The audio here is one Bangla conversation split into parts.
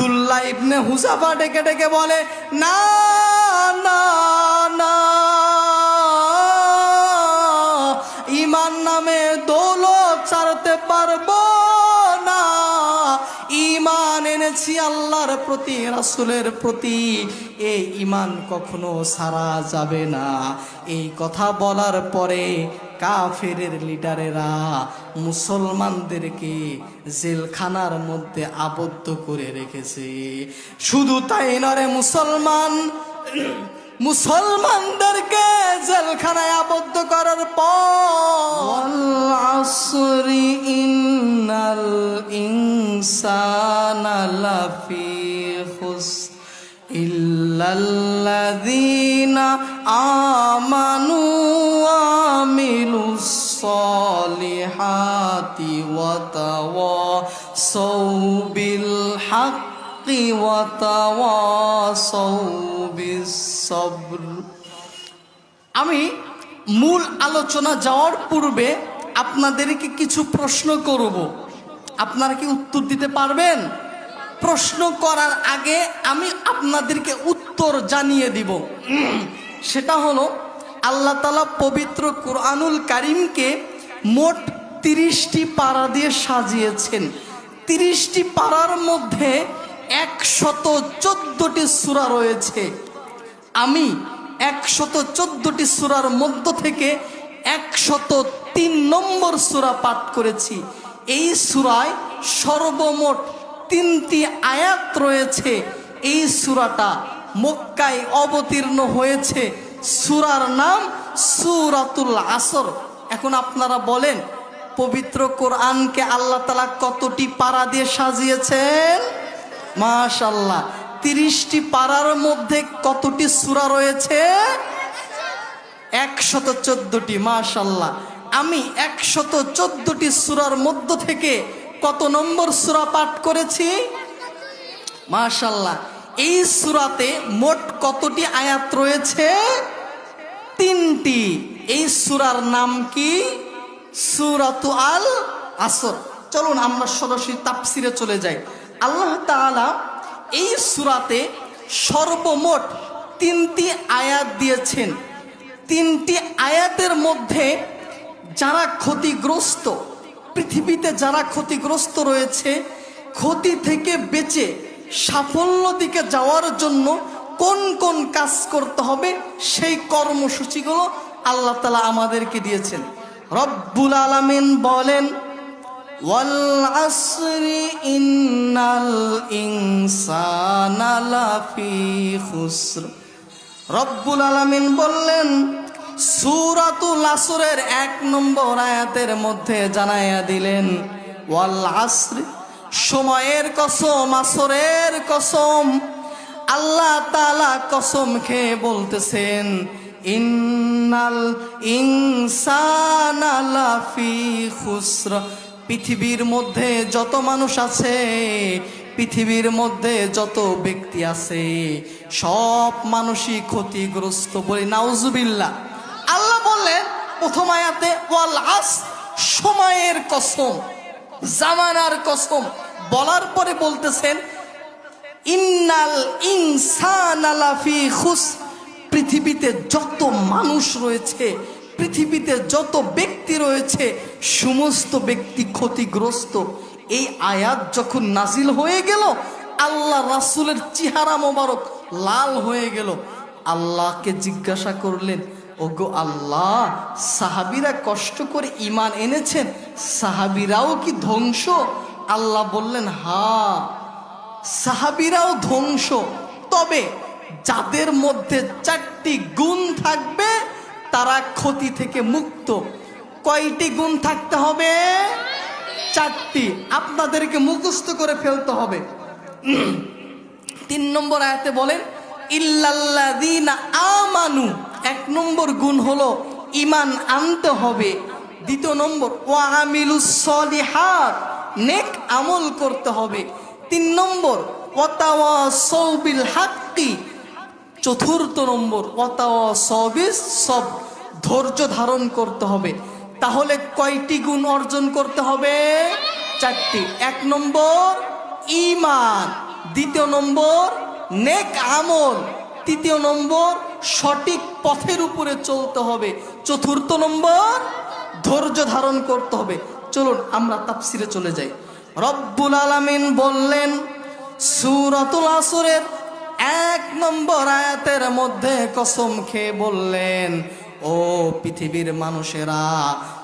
আব্দুল্লাহ ইবনে হুযাফা ডেকে ডেকে বলে, না না না, ঈমান নামে দৌলত ছাড়তে পারবো না। ঈমান এনেছি আল্লাহর প্রতি, রাসূলের প্রতি, এই ঈমান কখনো ছাড়া যাবে না। এই কথা বলার পরে কাফেরের লিডারেরা মুসলমানদেরকে জেলখানার মধ্যে আবদ্ধ করে রেখেছে। শুধু তাই নয়, মুসলমানদেরকে জেলখানায় আবদ্ধ করার পর আসরি ইন্নাল ইনসানা লাফি খুসর ইল্লাল্লাযীনা আমানু ওয়া আমিলুস সলিহাতি ওয়া তাওয়াসাউ বিল হাক্কি ওয়া তাওয়াসাউ বিস সবর। আমি মূল আলোচনা যাওয়ার পূর্বে আপনাদেরকে কিছু প্রশ্ন করব, আপনারা কি উত্তর দিতে পারবেন? প্রশ্ন করার আগে আমি আপনাদেরকে উত্তর জানিয়ে দিব। সেটা হলো, আল্লাহ তাআলা পবিত্র কুরআনুল কারীমকে মোট 30টি পারা দিয়ে সাজিয়েছেন। 30টি পারার মধ্যে 114টি সূরা রয়েছে। আমি 114টি সূরার মধ্য থেকে 103 নম্বর সূরা পাঠ করেছি। এই সূরায় সর্বমোট 3টি আয়াত রয়েছে। এই সূরাটা মক্কায় অবতীর্ণ হয়েছে। সূরার নাম সূরাতুল আসর। এখন আপনারা বলেন, পবিত্র কোরআনকে আল্লাহ তাআলা কতটি পারা দিয়ে সাজিয়েছেন? মাশাআল্লাহ। 30টি পারার মধ্যে কতটি সূরা রয়েছে? 114টি। মাশাআল্লাহ। আমি 114টি সূরার মধ্য থেকে কত নম্বর সূরা পাঠ করেছি? মাশাআল্লাহ। এই সূরাতে মোট কতটি আয়াত রয়েছে? 3টি। এই সূরার নাম কি? সূরাতু আল আসর। চলুন আমরা সরাসরি তাফসিরে চলে যাই। আল্লাহ তাআলা এই সূরাতে সর্বমোট 3টি আয়াত দিয়েছেন। 3টি আয়াতের মধ্যে যারা ক্ষতিগ্রস্ত, পৃথিবীতে যারা ক্ষতিগ্রস্ত রয়েছে, ক্ষতি থেকে বেঁচে সাফল্য দিকে যাওয়ার জন্য কোন কোন কাজ করতে হবে সেই কর্মসূচিগুলো আল্লাহ তাআলা আমাদেরকে দিয়েছেন। রব্বুল আলামিন বলেন, ওয়াল আসরি ইন্নাল ইনসানা লাফি খুসর। রব্বুল আলামিন বললেন, সূরাতুল আসরের 1 নম্বর আয়াতের মধ্যে জানাইয়া দিলেন, ওয়াল আসরি, সময়ের কসম, আসরের কসম। আল্লাহ তাআলা কসম খেয়ে বলতেছেন, ইন্নাল ইনসানা লাফি খুসর। পৃথিবীর মধ্যে যত মানুষ আছে, পৃথিবীর মধ্যে যত ব্যক্তি আছে, সব মানুষই ক্ষতিগ্রস্ত। বলি নাউজুবিল্লাহ। আল্লাহ বললেন প্রথম আয়াতে, ওয়াল আসর, সময়ের কসম, জামানার কসম। বলার পরে বলতেছেন, ইন্নাল ইনসানা লাফি খুসর। পৃথিবীতে যত মানুষ রয়েছে, পৃথিবীতে যত ব্যক্তি রয়েছে, সমস্ত ব্যক্তি ক্ষতিগ্রস্ত। এই আয়াত যখন নাজিল হয়ে গেল, আল্লাহ রাসূলের চেহারা মোবারক লাল হয়ে গেল। আল্লাহকে জিজ্ঞাসা করলেন, ওগো আল্লাহ, সাহাবীরা কষ্ট করে ঈমান এনেছেন, সাহাবীরাও কি ধ্বংস? আল্লাহ বললেন, হ্যাঁ, সাহাবীরাও ধ্বংস। তবে যাদের মধ্যে 4টি গুণ থাকবে তারা ক্ষতি থেকে মুক্ত। কয়টি গুণ থাকতে হবে? 4টি। আপনাদেরকে মুখস্থ করে ফেলতে হবে। 3 নম্বর আয়াতে বলেন, ইল্লাল্লাযীনা আমানু। 1 নম্বর গুণ হলো ঈমান আনতে হবে। 2 নম্বর, ওয়া আমিলুস সলিহাত, নেক আমল করতে হবে। 3 নম্বর, ওয়া তাওয়াসাউ বিল হাক্কি। 4 নম্বর, ওয়া তাওয়াসাউ বিস সবর, ধৈর্য ধারণ করতে হবে। তাহলে কয়টি গুণ অর্জন করতে হবে? 4টি। 1 নম্বর ঈমান, দ্বিতীয় নম্বর নেক আমল, তৃতীয় নম্বর সঠিক পথের উপরে চলতে হবে, চতুর্থ নম্বর ধৈর্য ধারণ করতে হবে। চলুন আমরা তাফসিরে চলে যাই। রব্বুল আলামিন বললেন সূরাতুল আসরের 1 নম্বর আয়াতের মধ্যে কসম খেয়ে বললেন, ও পৃথিবীর মানুষেরা,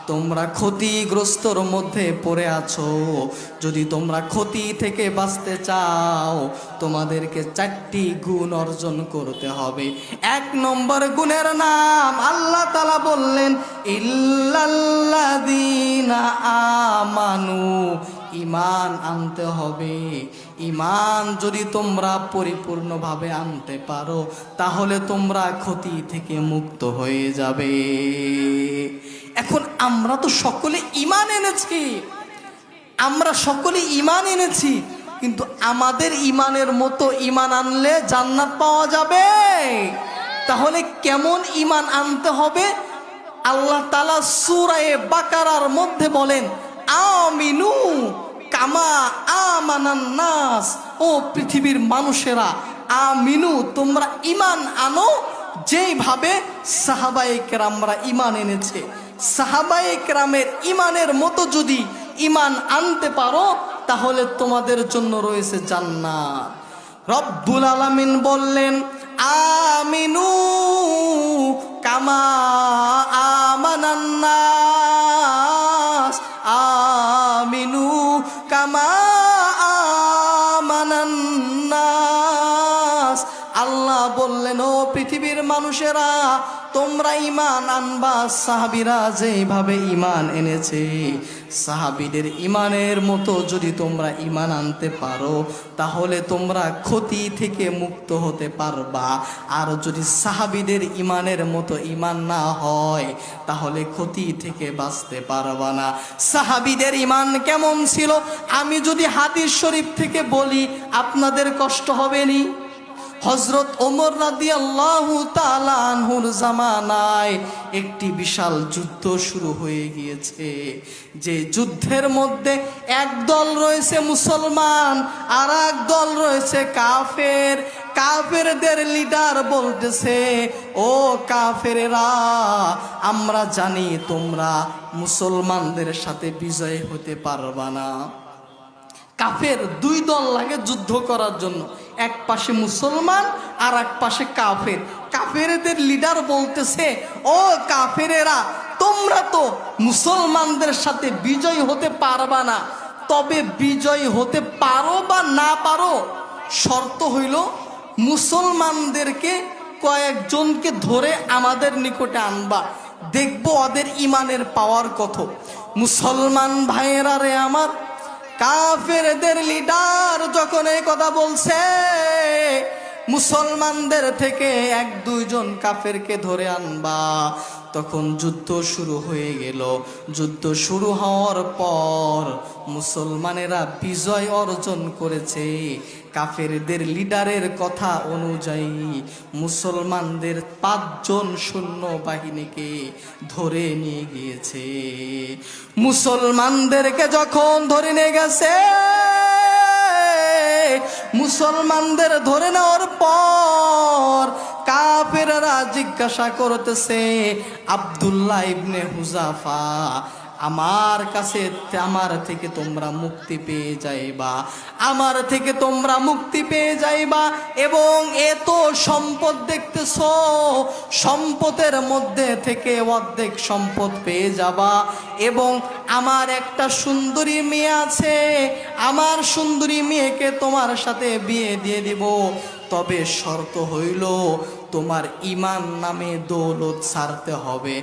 তোমরা ক্ষতিগ্রস্তর মধ্যে পড়ে আছো। যদি তোমরা ক্ষতি থেকে বাঁচতে চাও, তোমাদেরকে 4টি গুণ অর্জন করতে হবে। 1 নম্বর গুণের নাম আল্লাহ তাআলা বললেন ইল্লাল্লাযীনা আমানু, ঈমান আনতে হবে। ঈমান যদি তোমরা পরিপূর্ণভাবে আনতে পারো, তাহলে তোমরা ক্ষতি থেকে মুক্ত হয়ে যাবে। এখন আমরা তো সকলে ঈমান এনেছি, আমরা সকলে ঈমান এনেছি, কিন্তু আমাদের ঈমানের মতো ঈমান আনলে জান্নাত পাওয়া যাবে? তাহলে কেমন ঈমান আনতে হবে? আল্লাহ তাআলা সূরা বাকারার মধ্যে বলেন আমিনু কামা আমানান নাস, ও পৃথিবীর মানুষেরা, আমিনু তোমরা ঈমান আনো যেইভাবে সাহাবায়ে কেরামরা ঈমান এনেছে। সাহাবায়ে কেরামের ঈমানের মতো যদি ঈমান আনতে পারো, তাহলে তোমাদের জন্য রয়েছে জান্নাত। রব্বুল আলামিন বললেন আমিনু কামা আমানান নাস, আমিনু কামা আমানান নাস। আল্লাহ বললেন ও পৃথিবীর মানুষেরা, তোমরা ঈমান আনবা সাহাবীরা যেভাবে ঈমান এনেছে। সাহাবীদের ঈমানের মতো যদি তোমরা ঈমান আনতে পারো, তাহলে তোমরা ক্ষতি থেকে মুক্ত হতে পারবা। আর যদি সাহাবীদের ঈমানের মতো ঈমান না হয়, তাহলে ক্ষতি থেকে বাঁচতে পারবা না। সাহাবীদের ঈমান কেমন ছিল আমি যদি হাদিস শরীফ থেকে বলি, আপনাদের কষ্ট হবে নি? হযরত ওমর রাদিয়াল্লাহু তাআলা আনহুর জামানায় একটি বিশাল যুদ্ধ শুরু হয়ে গিয়েছে। যে যুদ্ধের মধ্যে এক দল রয়েছে মুসলমান, আর এক দল রয়েছে কাফের। কাফেরদের লিডার বলতেছে, ও কাফেরেরা, আমরা জানি তোমরা মুসলমানদের সাথে বিজয় হতে পারবা না। কাফের 2 দল লাগে যুদ্ধ করার জন্য, এক পাশে মুসলমান আর এক পাশে কাফের। কাফেরদের লিডার বলতেছে, ও কাফেরেরা, তোমরা তো মুসলমানদের সাথে বিজয় হতে পারবা না, তবে বিজয় হতে পারো বা না পারো, শর্ত হইল মুসলমানদেরকে কয়েকজনকে ধরে আমাদের নিকটে আনবা, দেখবো ওদের ঈমানের পাওয়ার কত। মুসলমান ভাইয়েরা রে আমার, কাফেরদের লিডার যখন এই কথা বলছে, মুসলমানদের থেকে 1-2 জন কাফেরকে ধরে আনবা, তখন যুদ্ধ শুরু হয়ে গেল। যুদ্ধ শুরু হওয়ার পর মুসলমানেরা বিজয় অর্জন করেছে। কাফেরদের লিডারের কথা অনুযায়ী মুসলমানদের 5 জন সৈন্য বাহিনীকে ধরে নিয়ে গিয়েছে। মুসলমানদেরকে যখন ধরে নিয়ে গেছে, মুসলমানদের ধরে নেওয়ার পর কাফেররা জিজ্ঞাসা করতেছে, আব্দুল্লাহ ইবনে হুযাফা, আমার কাছে আমার থেকে তোমরা মুক্তি পেয়ে যাইবা, আমার থেকে তোমরা মুক্তি পেয়ে যাইবা, এবং এত সম্পদ দেখতেছো, সম্পদের মধ্যে থেকে অর্ধেক সম্পদ পেয়ে যাবা, এবং আমার একটা সুন্দরী মেয়ে আছে, আমার সুন্দরী মেয়েকে তোমার সাথে বিয়ে দিয়ে দিব, তবে শর্ত হইল তোমার ঈমান নামে দৌলত ছাড়তে হবে।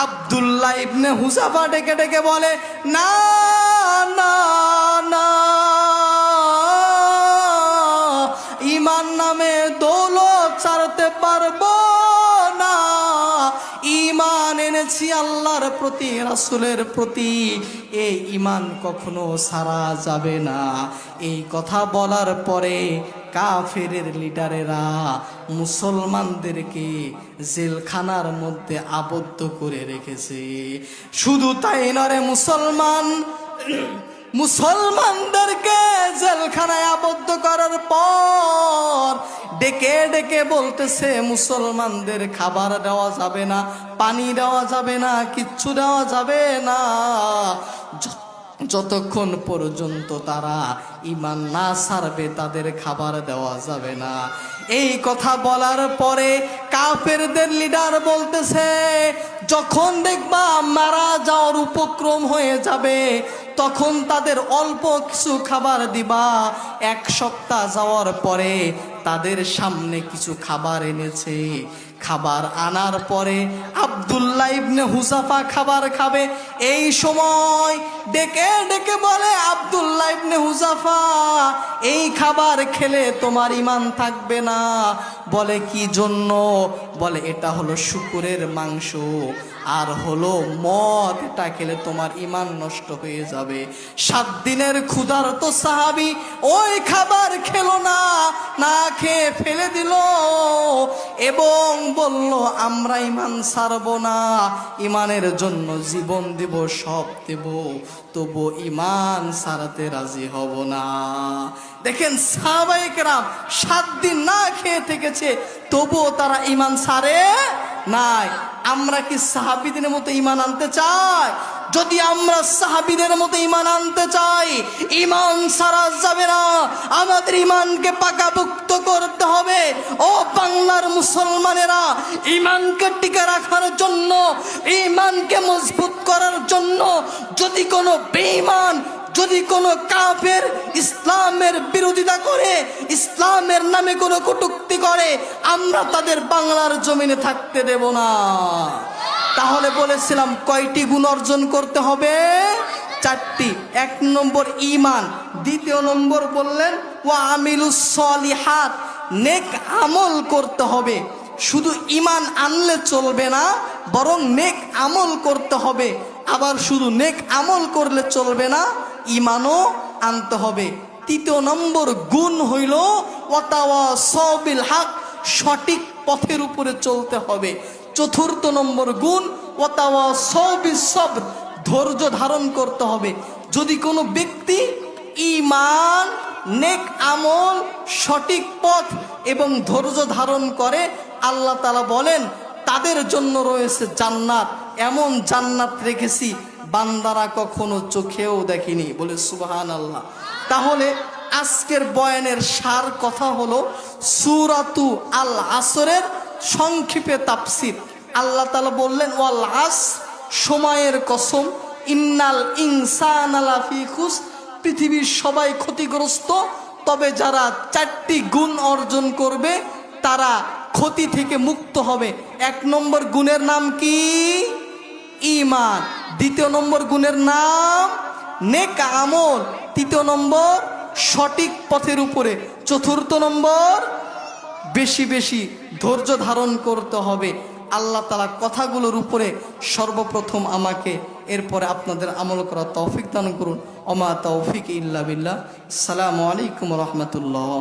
আব্দুল্লাহ ইবনে হুযাফা ডেকে ডেকে বলে, না না না, ঈমান নামে দৌলত ছাড়তে পারবো না। ঈমান এনেছি আল্লাহর প্রতি, রাসূলের প্রতি, এই ঈমান কখনো ছাড়া যাবে না। এই কথা বলার পরে কাফেরের লিডারেরা মুসলমানদেরকে জেলখানার মধ্যে আবদ্ধ করে রেখেছে। শুধু তাই নয়, মুসলমানদেরকে জেলখানায় আবদ্ধ করার পর ডেকে ডেকে বলতেছে মুসলমানদের খাবার দেওয়া যাবে না, পানি দেওয়া যাবে না, কিচ্ছু দেওয়া যাবে না যতক্ষণ পর্যন্ত তারা ঈমান না ছাড়বে, তাদের খাবার দেওয়া যাবে না। এই কথা বলার পরে কাফেরদের লিডার বলতেছে, যখন দেখবা মারা যাওয়ার উপক্রম হয়ে যাবে তখন তাদের অল্প কিছু খাবার দিবা। এক সপ্তাহ যাওয়ার পরে তাদের সামনে কিছু খাবার এনেছে। খাবার আনার পরে আব্দুল্লাহ ইবনে হুযাফা খাবার খাবে। এই সময় ডেকে ডেকে বলে, আব্দুল্লাহ ইবনে হুযাফা, এই খাবার খেলে তোমার ঈমান থাকবে না। বলে কি জন্য? বলে এটা হলো শুকরের মাংস আর হলো মদ, এটা খেলে তোমার ঈমান নষ্ট হয়ে যাবে। 7 দিনের ক্ষুধার্ত সাহাবী ওই খাবার খেলো না, না খেয়ে ফেলে দিল এবং বলল, আমরা ঈমান ছাড়বো না, ঈমানের জন্য জীবন দেব, সব দেব, তবু ঈমান ছাড়াতে রাজি হব না। দেখেন সাহাবায়ে কেরাম 7 দিন না খেয়ে থেকেছে, তবুও তারা ঈমান ছাড়ে নাই। আমরা কি সাহাবীদের মতো ঈমান আনতে চাই? যদি আমরা সাহাবীদের মতো ঈমান আনতে চাই, ঈমান ছাড়া যাবে না, আমাদের ঈমানকে পাকাপোক্ত করতে হবে। ও বাংলার মুসলমানেরা, ঈমানকে টিকে রাখার জন্য, ঈমানকে মজবুত করার জন্য যদি কোনো বেঈমান, যদি কোনো কাফের ইসলামের বিরোধিতা করে, ইসলামের নামে কোনো কটূক্তি করে, আমরা তাদের বাংলার জমিনে থাকতে দেব না। তাহলে বলেছিলাম কয়টি গুণ অর্জন করতে হবে? 4টি। 1 নম্বর ঈমান, 2 নম্বর বললেন ওয়া আমিলুস সলিহাত, নেক আমল করতে হবে। শুধু ঈমান আনলে চলবে না, বরং নেক আমল করতে হবে। আবার শুধু নেক আমল করলে চলবে না, ঈমানও আনতে হবে। 3 নম্বর গুণ হইল ওয়াতাওয়াসাউ বিল হক, সঠিক পথের উপরে চলতে হবে। 4 নম্বর গুণ ওয়াতাওয়াসাউ বিস সবর, ধৈর্য ধারণ করতে হবে। যদি কোনো ব্যক্তি ঈমান, নেক আমল, সঠিক পথ এবং ধৈর্য ধারণ করে, আল্লাহ তাআলা বলেন তাদের জন্য রয়েছে জান্নাত। এমন জান্নাত রেখেছি বান্দারা কখনো চোখেও দেখেনি। বলে সুবহানাল্লাহ। তাহলে আজকের বয়ানের সার কথা হলো সূরাতু আল আসরের সংক্ষেপে তাফসীর। আল্লাহ তাআলা বললেন ওয়াল আসর, সময়ের কসম, ইন্নাল ইনসানা লাফি খুসর, পৃথিবীর সবাই ক্ষতিগ্রস্ত, তবে যারা 4টি গুণ অর্জন করবে তারা ক্ষতি থেকে মুক্ত হবে। 1 নম্বর গুণের নাম কি? ঈমান। 2 নম্বর গুণের নাম নেক আমল। 3 নম্বর সঠিক পথের উপরে। 4 নম্বর বেশি বেশি ধৈর্য ধারণ করতে হবে। আল্লাহ তাআলা কথাগুলোর উপরে সর্বপ্রথম আমাকে, এরপরে আপনাদের আমল করার তৌফিক দান করুন। ওমা তৌফিক ইল্লা বিল্লাহ। আসসালামু আলাইকুম ওয়া রাহমাতুল্লাহ।